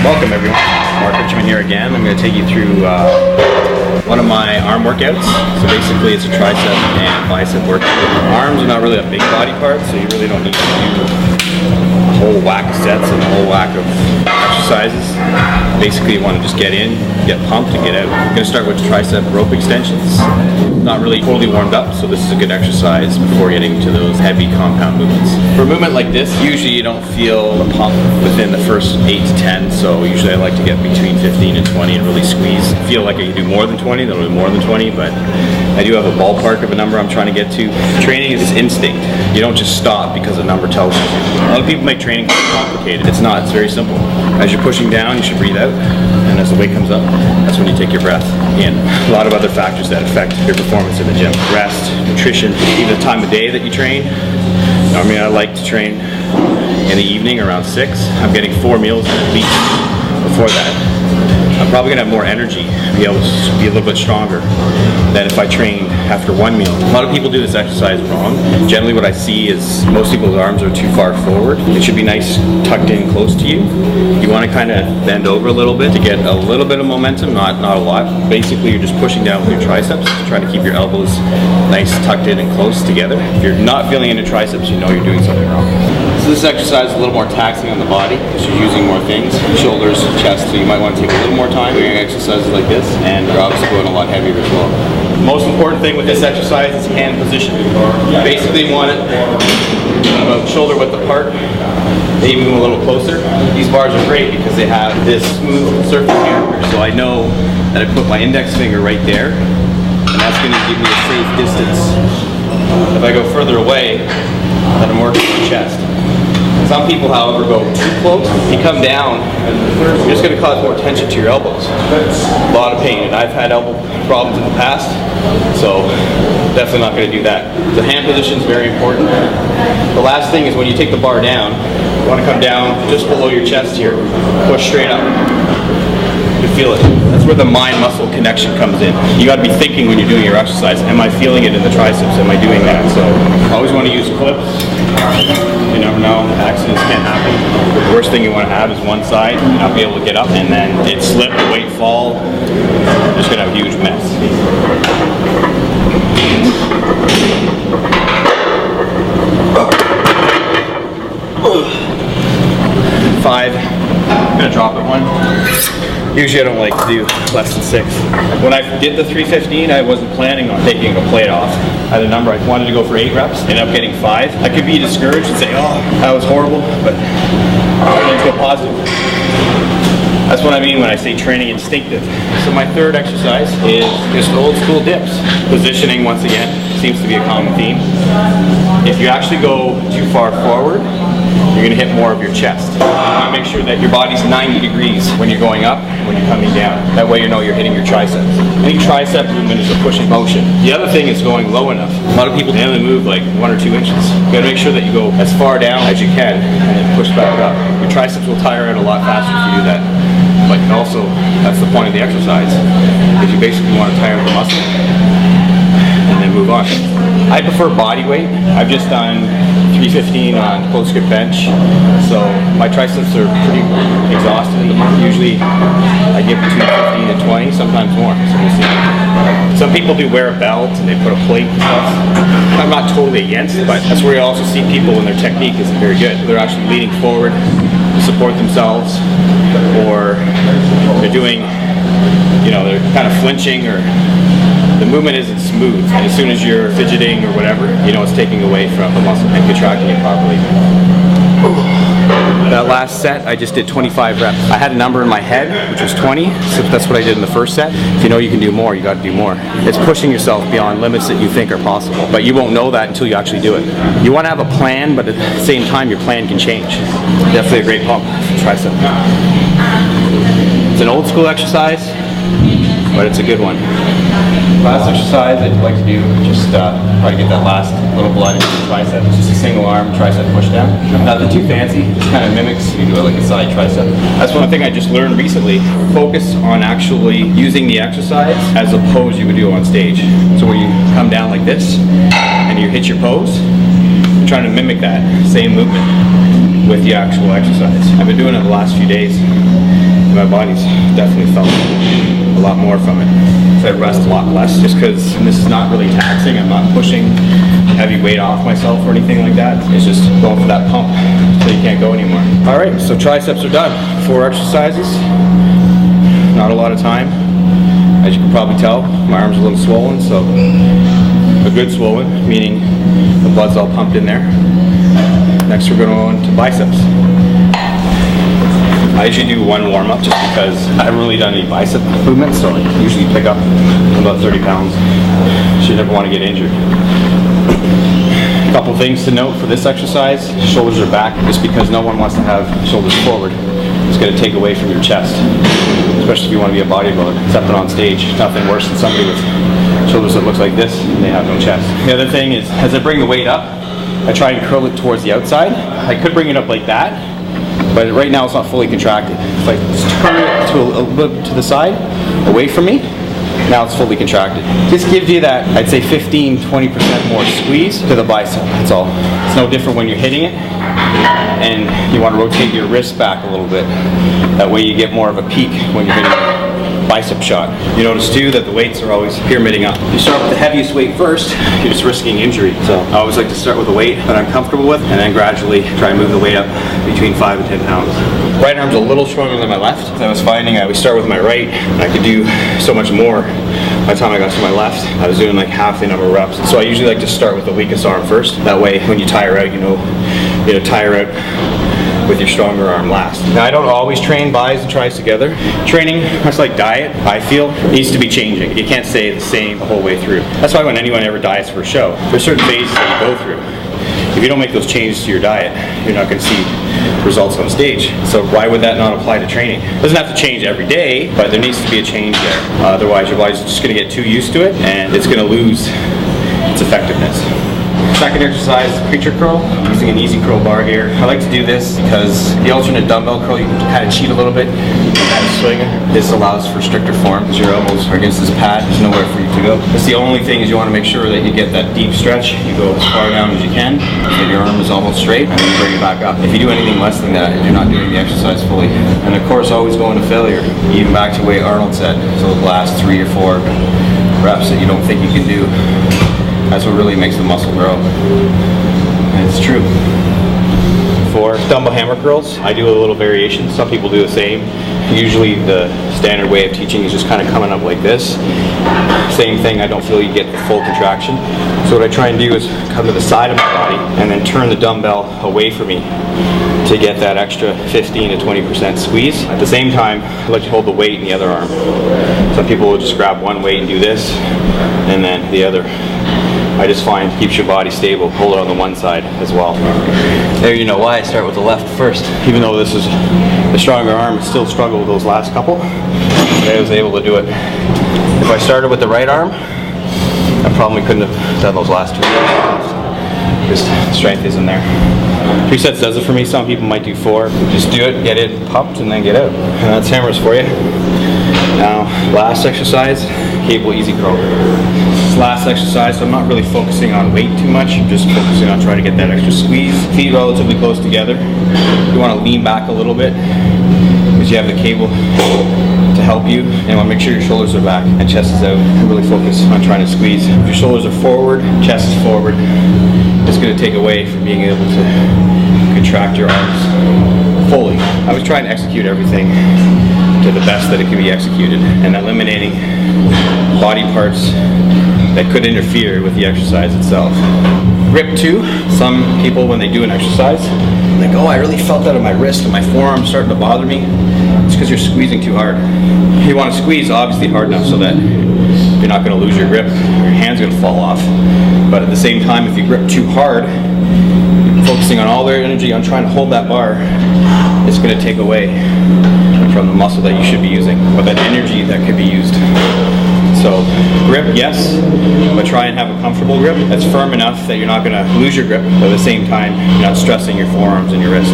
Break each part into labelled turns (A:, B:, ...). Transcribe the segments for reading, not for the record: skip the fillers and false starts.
A: Welcome everyone, Richman here again. I'm going to take you through one of my arm workouts. So basically it's a tricep and bicep workout. Arms are not really a big body part, so you really don't need to do a whole whack of sets and a whole whack of exercises. Basically you want to just get in, get pumped and get out. I'm going to start with tricep rope extensions. Not really totally warmed up, so this is a good exercise before getting to those heavy compound movements. For a movement like this, usually you don't feel the pump within the first 8 to 10, so usually I like to get between 15 and 20 and really squeeze. I feel like I can do more than 20, then I'll do more than 20, but I do have a ballpark of a number I'm trying to get to. Training is instinct. You don't just stop because a number tells you. A lot of people make training complicated. It's not, it's very simple. As you're pushing down, you should breathe out, and as the weight comes up, that's when you take your breath in. A lot of other factors that affect your performance in the gym. Rest, nutrition, even the time of day that you train. Normally I like to train in the evening around 6. I'm getting 4 meals a week before that. I'm probably going to have more energy, be able to be a little bit stronger than if I trained after 1 meal. A lot of people do this exercise wrong. Generally what I see is most people's arms are too far forward. It should be nice tucked in close to you. You want to kind of bend over a little bit to get a little bit of momentum, not a lot. Basically you're just pushing down with your triceps, trying to keep your elbows nice tucked in and close together. If you're not feeling into triceps, you know you're doing something wrong. So this exercise is a little more taxing on the body because you're using more things, shoulders, chest, so you might want to take a little more time doing exercises like this, and you're obviously going a lot heavier as well. The most important thing with this exercise is hand position. You basically want it about shoulder width apart, maybe even a little closer. These bars are great because they have this smooth surface here, so I know that I put my index finger right there, and that's going to give me a safe distance. If I go further away, then I'm working my chest. Some people, however, go too close. If you come down, you're just going to cause more tension to your elbows. A lot of pain, and I've had elbow problems in the past, so definitely not going to do that. The hand position is very important. The last thing is when you take the bar down, you want to come down just below your chest here. Push straight up. You feel it. That's where the mind-muscle connection comes in. You got to be thinking when you're doing your exercise, am I feeling it in the triceps? Am I doing that? So always want to use clips. You never know, accidents can happen. The worst thing you want to have is one side and not be able to get up, and then it slip, the weight fall, you're just going to have a huge mess. Five. I'm going to drop it 1. Usually I don't like to do less than 6. When I did the 315, I wasn't planning on taking a plate off. I had a number, I wanted to go for 8 reps, ended up getting 5. I could be discouraged and say, oh, that was horrible, but I wanted to go positive. That's what I mean when I say training instinctive. So my third exercise is just old school dips. Positioning, once again, seems to be a common theme. If you actually go too far forward, you're going to hit more of your chest. You want to make sure that your body's 90 degrees when you're going up and when you're coming down. That way you know you're hitting your triceps. Any tricep movement is a pushing motion. The other thing is going low enough. A lot of people only move like 1 or 2 inches. You got to make sure that you go as far down as you can and then push back up. Your triceps will tire out a lot faster if you do that. But also, that's the point of the exercise, because you basically want to tire out the muscle and then move on. I prefer body weight. I've just done 315 on close grip bench, so my triceps are pretty exhausted. Usually I give between 15 and 20, sometimes more, so we'll see. Some people do wear a belt and they put a plate and stuff. I'm not totally against it, but that's where you also see people when their technique isn't very good. They're actually leaning forward to support themselves, or they're doing, you know, they're kind of flinching, or the movement isn't smooth, and as soon as you're fidgeting or whatever, you know it's taking away from the muscle and contracting it properly. That last set, I just did 25 reps. I had a number in my head, which was 20, so that's what I did in the first set. If you know you can do more, you got to do more. It's pushing yourself beyond limits that you think are possible, but you won't know that until you actually do it. You want to have a plan, but at the same time, your plan can change. Definitely a great pump for tricep. It's an old school exercise, but it's a good one. Last exercise I'd like to do, just try to get that last little blood into the tricep. It's just a single arm tricep push down. Nothing too fancy, just kind of mimics. You do it like a side tricep. That's one thing I just learned recently. Focus on actually using the exercise as a pose you would do on stage. So where you come down like this and you hit your pose, I'm trying to mimic that same movement with the actual exercise. I've been doing it the last few days. My body's definitely felt a lot more from it. So I rest a lot less just because this is not really taxing. I'm not pushing heavy weight off myself or anything like that. It's just going for that pump so you can't go anymore. All right, so triceps are done. 4 exercises, not a lot of time. As you can probably tell, my arm's a little swollen, so a good swollen, meaning the blood's all pumped in there. Next we're going on to biceps. I usually do 1 warm-up just because I haven't really done any bicep movements, so I usually pick up about 30 pounds. Should never want to get injured. A couple things to note for this exercise. Shoulders are back, just because no one wants to have shoulders forward. It's going to take away from your chest, especially if you want to be a bodybuilder. Except on stage, nothing worse than somebody with shoulders that looks like this and they have no chest. The other thing is, as I bring the weight up, I try and curl it towards the outside. I could bring it up like that, but right now it's not fully contracted. If I just turn it to a little bit to the side, away from me, now it's fully contracted. This gives you that, I'd say 15-20% more squeeze to the bicep, that's all. It's no different when you're hitting it, and you want to rotate your wrist back a little bit. That way you get more of a peak when you're hitting it. Bicep shot. You notice too that the weights are always pyramiding up. You start with the heaviest weight first, you're just risking injury. So I always like to start with a weight that I'm comfortable with and then gradually try and move the weight up between 5 and 10 pounds. Right arm's a little stronger than my left. I was finding I would start with my right and I could do so much more. By the time I got to my left, I was doing like half the number of reps. So I usually like to start with the weakest arm first. That way when you tire out, you know tire out with your stronger arm last. Now I don't always train bis and tris together. Training, much like diet, I feel, needs to be changing. You can't stay the same the whole way through. That's why when anyone ever diets for a show, there's certain phases that you go through. If you don't make those changes to your diet, you're not going to see results on stage. So why would that not apply to training? It doesn't have to change every day, but there needs to be a change there. Otherwise your body's just going to get too used to it and it's going to lose its effectiveness. Second exercise, preacher curl, using an easy curl bar here. I like to do this because the alternate dumbbell curl, you can kind of cheat a little bit, you can kind of swing it. This allows for stricter form because your elbows are against this pad, there's nowhere for you to go. That's the only thing is you want to make sure that you get that deep stretch. You go as far down as you can, so your arm is almost straight, and then you bring it back up. If you do anything less than that, you're not doing the exercise fully. And of course, always going to failure, even back to the way Arnold said. So the last 3 or 4 reps that you don't think you can do. That's what really makes the muscle grow. And it's true. For dumbbell hammer curls, I do a little variation. Some people do the same. Usually the standard way of teaching is just kind of coming up like this. Same thing, I don't feel you get the full contraction. So what I try and do is come to the side of my body and then turn the dumbbell away from me to get that extra 15 to 20% squeeze. At the same time, I like to hold the weight in the other arm. Some people will just grab one weight and do this, and then the other. I just find keeps your body stable. Hold it on the one side as well. There you know why I start with the left first. Even though this is the stronger arm, I still struggle with those last couple. But I was able to do it. If I started with the right arm, I probably couldn't have done those last 2 reps. Just strength isn't there. 3 sets does it for me. Some people might do 4. Just do it, get it pumped, and then get out. And that's hammers for you. Now, last exercise, cable easy curl. Last exercise, so I'm not really focusing on weight too much. I'm just focusing on trying to get that extra squeeze. Feet relatively close together. You want to lean back a little bit because you have the cable to help you. And you want to make sure your shoulders are back and chest is out. And really focus on trying to squeeze. If your shoulders are forward, chest is forward, it's going to take away from being able to contract your arms fully. I was trying to execute everything to the best that it can be executed and eliminating body parts that could interfere with the exercise itself. Grip 2, some people when they do an exercise, they go, oh, I really felt that on my wrist and my forearm's starting to bother me. It's because you're squeezing too hard. You want to squeeze obviously hard enough so that you're not going to lose your grip, your hand's going to fall off. But at the same time, if you grip too hard, you're focusing on all their energy on trying to hold that bar, it's going to take away from the muscle that you should be using, or that energy that could be used So grip, yes, but try and have a comfortable grip that's firm enough that you're not going to lose your grip, but at the same time you're not stressing your forearms and your wrist.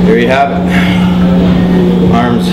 A: There you have it. Arms